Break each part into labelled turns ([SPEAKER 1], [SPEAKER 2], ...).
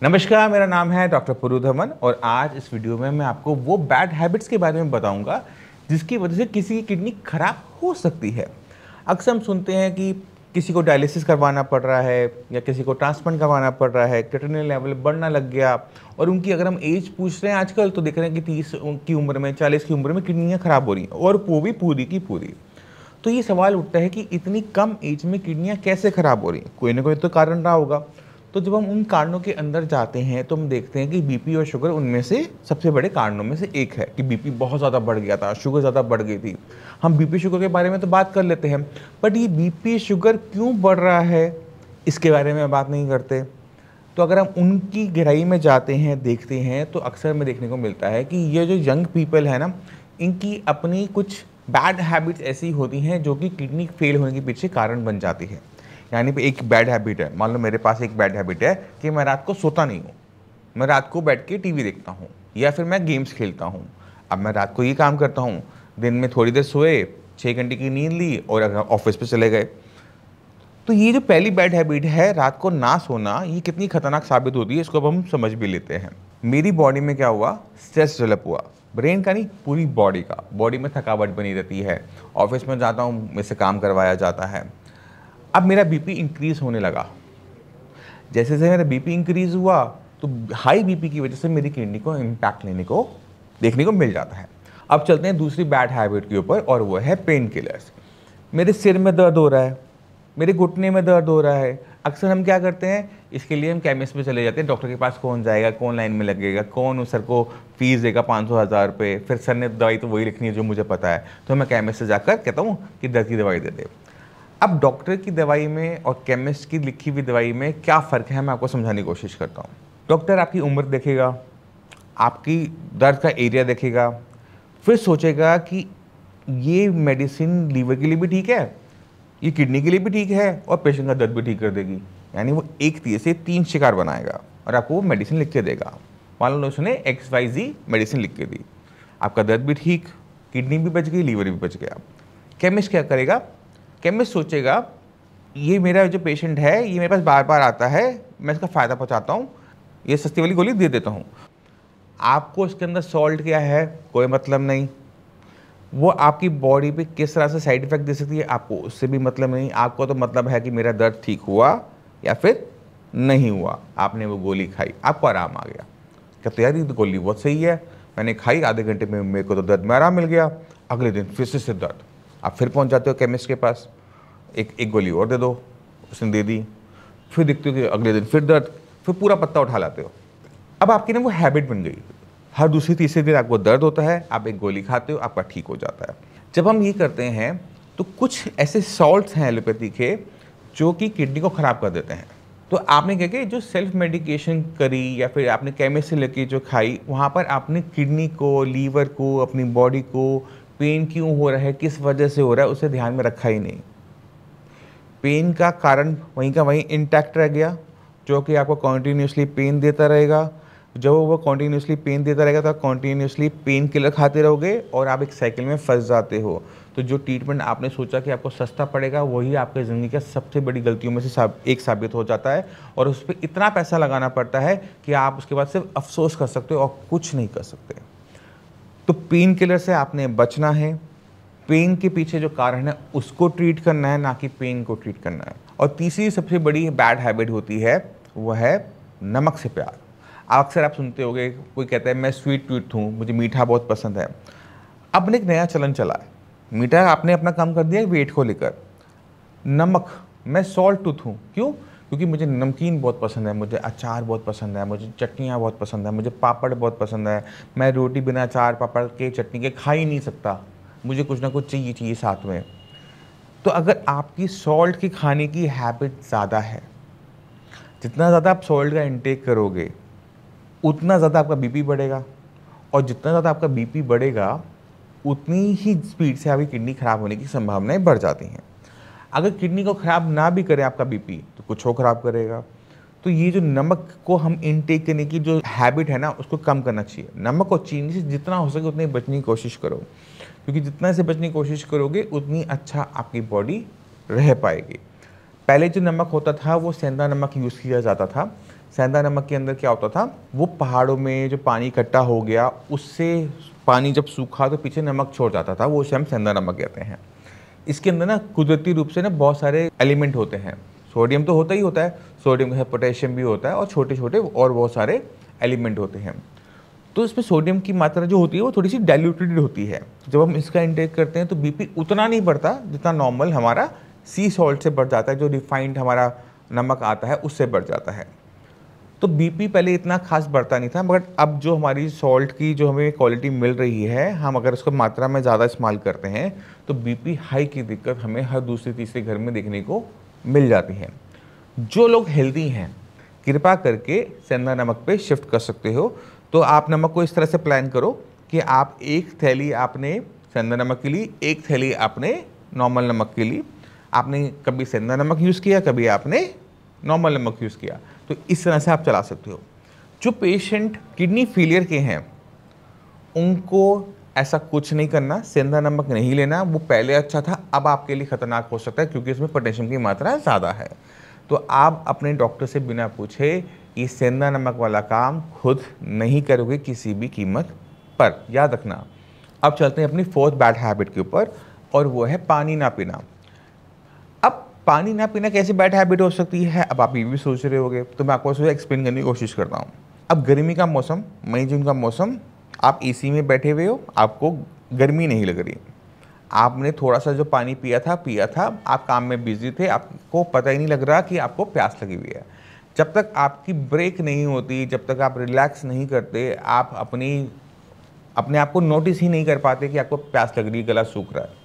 [SPEAKER 1] नमस्कार, मेरा नाम है डॉक्टर पुरुधमन और आज इस वीडियो में मैं आपको वो बैड हैबिट्स के बारे में बताऊंगा जिसकी वजह से किसी की किडनी खराब हो सकती है। अक्सर हम सुनते हैं कि किसी को डायलिसिस करवाना पड़ रहा है या किसी को ट्रांसप्लांट करवाना पड़ रहा है, क्रिएटिनिन लेवल बढ़ना लग गया और उनकी अगर हम एज पूछ रहे हैं आजकल तो देख रहे हैं कि 30 की उम्र में, 40 की उम्र में किडनियाँ खराब हो रही हैं और वो भी पूरी की पूरी। तो ये सवाल उठता है कि इतनी कम एज में किडनियाँ कैसे खराब हो रही हैं? कोई ना कोई तो कारण रहा होगा। तो जब हम उन कारणों के अंदर जाते हैं तो हम देखते हैं कि बीपी और शुगर उनमें से सबसे बड़े कारणों में से एक है कि बीपी बहुत ज़्यादा बढ़ गया था, शुगर ज़्यादा बढ़ गई थी। हम बीपी शुगर के बारे में तो बात कर लेते हैं, बट ये बीपी शुगर क्यों बढ़ रहा है इसके बारे में बात नहीं करते। तो अगर हम उनकी गहराई में जाते हैं, देखते हैं, तो अक्सर में देखने को मिलता है कि ये जो यंग पीपल है ना, इनकी अपनी कुछ बैड हैबिट्स ऐसी होती हैं जो कि किडनी फेल होने के पीछे कारण बन जाती है। यानी पे एक बैड हैबिट है, मान लो मेरे पास एक बैड हैबिट है कि मैं रात को सोता नहीं हूँ, मैं रात को बैठ के टीवी देखता हूँ या फिर मैं गेम्स खेलता हूँ। अब मैं रात को ये काम करता हूँ, दिन में थोड़ी देर सोए, 6 घंटे की नींद ली और अगर ऑफिस पे चले गए। तो ये जो पहली बैड हैबिट है रात को ना सोना, ये कितनी खतरनाक साबित होती है इसको अब हम समझ भी लेते हैं। मेरी बॉडी में क्या हुआ, स्ट्रेस डेवलप हुआ, ब्रेन का नहीं पूरी बॉडी का। बॉडी में थकावट बनी रहती है, ऑफिस में जाता हूँ, मुझसे काम करवाया जाता है। अब मेरा बीपी इंक्रीज़ होने लगा। जैसे जैसे मेरा बीपी इंक्रीज़ हुआ तो हाई बीपी की वजह से मेरी किडनी को इम्पैक्ट देखने को मिल जाता है। अब चलते हैं दूसरी बैड हैबिट के ऊपर और वो है पेन किलर्स। मेरे सिर में दर्द हो रहा है, मेरे घुटने में दर्द हो रहा है। अक्सर हम क्या करते हैं, इसके लिए हम केमिस्ट पे चले जाते हैं। डॉक्टर के पास कौन जाएगा, कौन लाइन में लगेगा, कौन उस सर को फीस देगा 500-1000 रुपये, फिर सर ने दवाई तो वही लिखनी है जो मुझे पता है, तो मैं केमिस्ट से जाकर कहता हूँ कि दर्द की दवाई दे दे। अब डॉक्टर की दवाई में और केमिस्ट की लिखी हुई दवाई में क्या फ़र्क है, मैं आपको समझाने की कोशिश करता हूँ। डॉक्टर आपकी उम्र देखेगा, आपकी दर्द का एरिया देखेगा, फिर सोचेगा कि ये मेडिसिन लीवर के लिए भी ठीक है, ये किडनी के लिए भी ठीक है और पेशेंट का दर्द भी ठीक कर देगी। यानी वो एक तीर से 3 शिकार बनाएगा और आपको वो मेडिसिन लिख के देगा। मान लो उसने XYZ मेडिसिन लिख के दी, आपका दर्द भी ठीक, किडनी भी बच गई, लीवर भी बच गया। केमिस्ट क्या करेगा, केमिस्ट सोचेगा ये मेरा जो पेशेंट है ये मेरे पास बार बार आता है, मैं इसका फ़ायदा पहुंचाता हूँ, ये सस्ती वाली गोली दे देता हूँ। आपको इसके अंदर सॉल्ट क्या है कोई मतलब नहीं, वो आपकी बॉडी पे किस तरह से साइड इफेक्ट दे सकती है आपको उससे भी मतलब नहीं। आपको तो मतलब है कि मेरा दर्द ठीक हुआ या फिर नहीं हुआ। आपने वो गोली खाई, आपको आराम आ गया, कहते यार ये तो गोली बहुत सही है, मैंने खाई, आधे घंटे में मेरे को तो दर्द में आराम मिल गया। अगले दिन फिर से दर्द, आप फिर पहुंच जाते हो केमिस्ट के पास, एक गोली और दे दो, उसने दे दी, फिर देखते हो कि अगले दिन फिर दर्द, फिर पूरा पत्ता उठा लाते हो। अब आपकी ना वो हैबिट बन गई, हर दूसरी तीसरे दिन आपको दर्द होता है, आप एक गोली खाते हो, आपका ठीक हो जाता है। जब हम ये करते हैं तो कुछ ऐसे सॉल्ट्स हैं एलोपैथी के जो कि किडनी को ख़राब कर देते हैं। तो आपने क्या किया, जो सेल्फ मेडिकेशन करी या फिर आपने केमिस्ट से लेके जो खाई, वहाँ पर आपने किडनी को, लीवर को, अपनी बॉडी को पेन क्यों हो रहा है, किस वजह से हो रहा है, उसे ध्यान में रखा ही नहीं। पेन का कारण वहीं का वहीं इंटैक्ट रह गया, जो कि आपको कॉन्टीन्यूसली पेन देता रहेगा। जब वो कॉन्टीन्यूसली पेन देता रहेगा तो कॉन्टीन्यूसली पेन किलर खाते रहोगे और आप एक साइकिल में फंस जाते हो। तो जो ट्रीटमेंट आपने सोचा कि आपको सस्ता पड़ेगा, वही आपकी ज़िंदगी का सबसे बड़ी गलतियों में से एक साबित हो जाता है और उस पर इतना पैसा लगाना पड़ता है कि आप उसके बाद सिर्फ अफसोस कर सकते हो और कुछ नहीं कर सकते। तो पेन किलर से आपने बचना है, पेन के पीछे जो कारण है उसको ट्रीट करना है, ना कि पेन को ट्रीट करना है। और तीसरी सबसे बड़ी बैड हैबिट होती है वो है नमक से प्यार। अक्सर आप सुनते होंगे, कोई कहता है मैं स्वीट टूथ हूँ, मुझे मीठा बहुत पसंद है। अब एक नया चलन चला है, मीठा आपने अपना काम कर दिया वेट को लेकर। नमक, मैं सॉल्ट टूथ हूँ, क्यों? क्योंकि मुझे नमकीन बहुत पसंद है, मुझे अचार बहुत पसंद है, मुझे चटनियाँ बहुत पसंद है, मुझे पापड़ बहुत पसंद है, मैं रोटी बिना अचार पापड़ के चटनी के खा ही नहीं सकता, मुझे कुछ ना कुछ चाहिए साथ में। तो अगर आपकी सॉल्ट की खाने की हैबिट ज़्यादा है, जितना ज़्यादा आप सॉल्ट का इंटेक करोगे उतना ज़्यादा आपका बीपी बढ़ेगा और जितना ज़्यादा आपका बीपी बढ़ेगा उतनी ही स्पीड से आपकी किडनी ख़राब होने की संभावनाएं बढ़ जाती हैं। अगर किडनी को ख़राब ना भी करे आपका बीपी तो कुछ और ख़राब करेगा। तो ये जो नमक को हम इनटेक करने की जो हैबिट है ना, उसको कम करना चाहिए। नमक और चीनी से जितना हो सके उतनी बचने की कोशिश करो, क्योंकि जितना से बचने की कोशिश करोगे उतनी अच्छा आपकी बॉडी रह पाएगी। पहले जो नमक होता था वो सेंधा नमक यूज़ किया जाता था, सेंधा नमक के अंदर क्या होता था, वो पहाड़ों में जो पानी इकट्ठा हो गया उससे पानी जब सूखा तो पीछे नमक छोड़ जाता था, वो उसे हम सेंधा नमक कहते हैं। इसके अंदर ना कुदरती रूप से ना बहुत सारे एलिमेंट होते हैं। सोडियम तो होता ही होता है, सोडियम के साथ पोटेशियम भी होता है और छोटे छोटे और बहुत सारे एलिमेंट होते हैं। तो इसमें सोडियम की मात्रा जो होती है वो थोड़ी सी डाइल्यूटेड होती है। जब हम इसका इंटेक करते हैं तो बीपी उतना नहीं बढ़ता जितना नॉर्मल हमारा सी सॉल्ट से बढ़ जाता है, जो रिफाइंड हमारा नमक आता है उससे बढ़ जाता है। तो बीपी पहले इतना खास बढ़ता नहीं था, मगर अब जो हमारी सॉल्ट की जो हमें क्वालिटी मिल रही है, हम अगर उसको मात्रा में ज़्यादा इस्तेमाल करते हैं तो बीपी हाई की दिक्कत हमें हर दूसरे तीसरे घर में देखने को मिल जाती है। जो लोग हेल्दी हैं कृपा करके सेंधा नमक पे शिफ्ट कर सकते हो। तो आप नमक को इस तरह से प्लान करो कि आप एक थैली आपने सेंधा नमक के लिए, एक थैली आपने नॉर्मल नमक के लिए। आपने कभी सेंधा नमक यूज़ किया, कभी आपने नॉर्मल नमक यूज़ किया, तो इस तरह से आप चला सकते हो। जो पेशेंट किडनी फेलियर के हैं उनको ऐसा कुछ नहीं करना, सेंधा नमक नहीं लेना। वो पहले अच्छा था, अब आपके लिए खतरनाक हो सकता है क्योंकि इसमें पोटेशियम की मात्रा ज़्यादा है। तो आप अपने डॉक्टर से बिना पूछे ये सेंधा नमक वाला काम खुद नहीं करोगे किसी भी कीमत पर, याद रखना। अब चलते हैं अपनी फोर्थ बैड हैबिट के ऊपर, और वो है पानी ना पीना। अब पानी ना पीना कैसे बैड हैबिट हो सकती है, अब आप ये भी सोच रहे होगे, तो मैं आपको उसे एक्सप्लेन करने की कोशिश करता हूँ। अब गर्मी का मौसम, मई जून का मौसम, आप एसी में बैठे हुए हो, आपको गर्मी नहीं लग रही, आपने थोड़ा सा जो पानी पिया था, आप काम में बिजी थे, आपको पता ही नहीं लग रहा कि आपको प्यास लगी हुई है। जब तक आपकी ब्रेक नहीं होती, जब तक आप रिलैक्स नहीं करते, आप अपने आप को नोटिस ही नहीं कर पाते कि आपको प्यास लग रही है, गला सूख रहा है।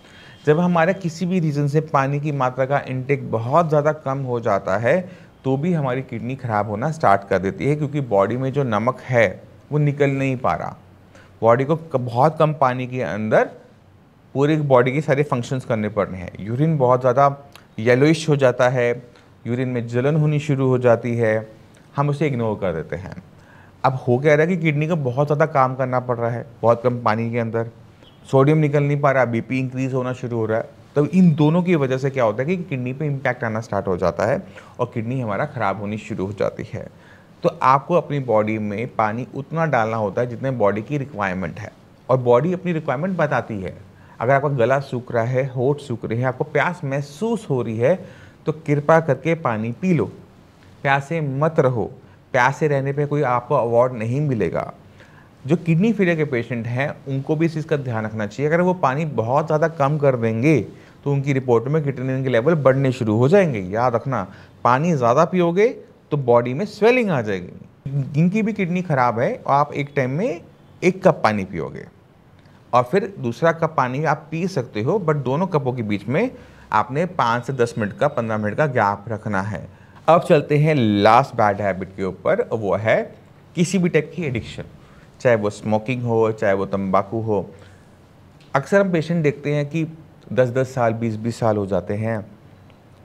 [SPEAKER 1] जब हमारे किसी भी रीज़न से पानी की मात्रा का इंटेक बहुत ज़्यादा कम हो जाता है तो भी हमारी किडनी ख़राब होना स्टार्ट कर देती है, क्योंकि बॉडी में जो नमक है वो निकल नहीं पा रहा। बॉडी को बहुत कम पानी के अंदर पूरी बॉडी के सारे फंक्शंस करने पड़ रहे हैं। यूरिन बहुत ज़्यादा येलोइश हो जाता है, यूरिन में जलन होनी शुरू हो जाती है, हम उसे इग्नोर कर देते हैं। अब हो क्या रहा है कि किडनी को बहुत ज़्यादा काम करना पड़ रहा है, बहुत कम पानी के अंदर सोडियम निकल नहीं पा रहा, बीपी इंक्रीज होना शुरू हो रहा है। तो इन दोनों की वजह से क्या होता है कि किडनी पे इम्पैक्ट आना स्टार्ट हो जाता है और किडनी हमारा ख़राब होनी शुरू हो जाती है। तो आपको अपनी बॉडी में पानी उतना डालना होता है जितने बॉडी की रिक्वायरमेंट है, और बॉडी अपनी रिक्वायरमेंट बताती है। अगर आपका गला सूख रहा है, होंठ सूख रहे हैं, आपको प्यास महसूस हो रही है, तो कृपा करके पानी पी लो, प्यासे मत रहो। प्यासे रहने पे कोई आपको अवार्ड नहीं मिलेगा। जो किडनी फेलियर के पेशेंट हैं उनको भी इस चीज़ का ध्यान रखना चाहिए। अगर वो पानी बहुत ज़्यादा कम कर देंगे तो उनकी रिपोर्ट में क्रिएटिनिन के लेवल बढ़ने शुरू हो जाएंगे। याद रखना, पानी ज़्यादा पियोगे तो बॉडी में स्वेलिंग आ जाएगी। जिनकी भी किडनी ख़राब है आप एक टाइम में 1 कप पानी पियोगे और फिर दूसरा कप पानी आप पी सकते हो, बट दोनों कपों के बीच में आपने 5 से 10 मिनट का 15 मिनट का गैप रखना है। अब चलते हैं लास्ट बैड हैबिट के ऊपर, वो है किसी भी टाइप की एडिक्शन, चाहे वो स्मोकिंग हो, चाहे वो तंबाकू हो। अक्सर हम पेशेंट देखते हैं कि 10-10 साल, 20-20 साल हो जाते हैं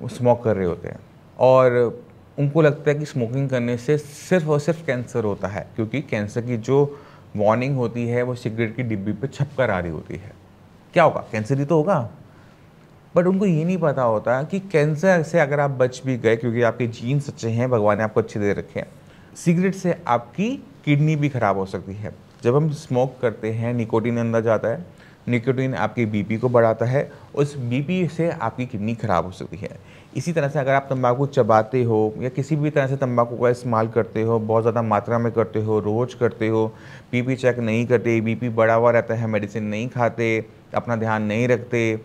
[SPEAKER 1] वो स्मोक कर रहे होते हैं, और उनको लगता है कि स्मोकिंग करने से सिर्फ और सिर्फ कैंसर होता है, क्योंकि कैंसर की जो वार्निंग होती है वो सिगरेट की डिब्बी पे छप कर आ रही होती है। क्या होगा, कैंसर ही तो होगा। बट उनको ये नहीं पता होता कि कैंसर से अगर आप बच भी गए, क्योंकि आपके जीन्स अच्छे हैं, भगवान ने आपको अच्छे दे रखे हैं, सिगरेट से आपकी किडनी भी ख़राब हो सकती है। जब हम स्मोक करते हैं निकोटीन अंदर जाता है, निकोटीन आपके बीपी को बढ़ाता है, उस बीपी से आपकी किडनी ख़राब हो सकती है। इसी तरह से अगर आप तंबाकू चबाते हो या किसी भी तरह से तंबाकू का इस्तेमाल करते हो, बहुत ज़्यादा मात्रा में करते हो, रोज़ करते हो, बीपी चेक नहीं करते, बीपी बढ़ा हुआ रहता है, मेडिसिन नहीं खाते, अपना ध्यान नहीं रखते,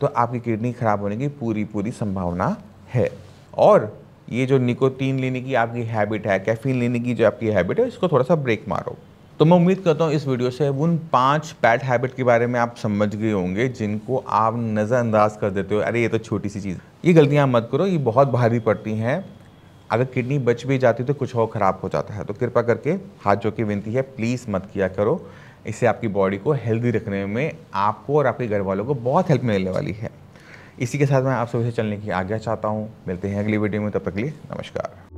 [SPEAKER 1] तो आपकी किडनी ख़राब होने की पूरी संभावना है। और ये जो निकोटीन लेने की आपकी हैबिट है, कैफीन लेने की जो आपकी हैबिट है, इसको थोड़ा सा ब्रेक मारो। तो मैं उम्मीद करता हूँ इस वीडियो से उन 5 बैड हैबिट के बारे में आप समझ गए होंगे जिनको आप नज़रअंदाज कर देते हो, अरे ये तो छोटी सी चीज़। ये गलतियाँ मत करो, ये बहुत भारी पड़ती हैं। अगर किडनी बच भी जाती तो कुछ और ख़राब हो जाता है। तो कृपा करके हाथ जोड़ के विनती है, प्लीज़ मत किया करो। इससे आपकी बॉडी को हेल्दी रखने में आपको और आपके घर वालों को बहुत हेल्प मिलने वाली है। इसी के साथ मैं आप सभी से चलने की आज्ञा चाहता हूँ। मिलते हैं अगली वीडियो में, तब तक के लिए नमस्कार।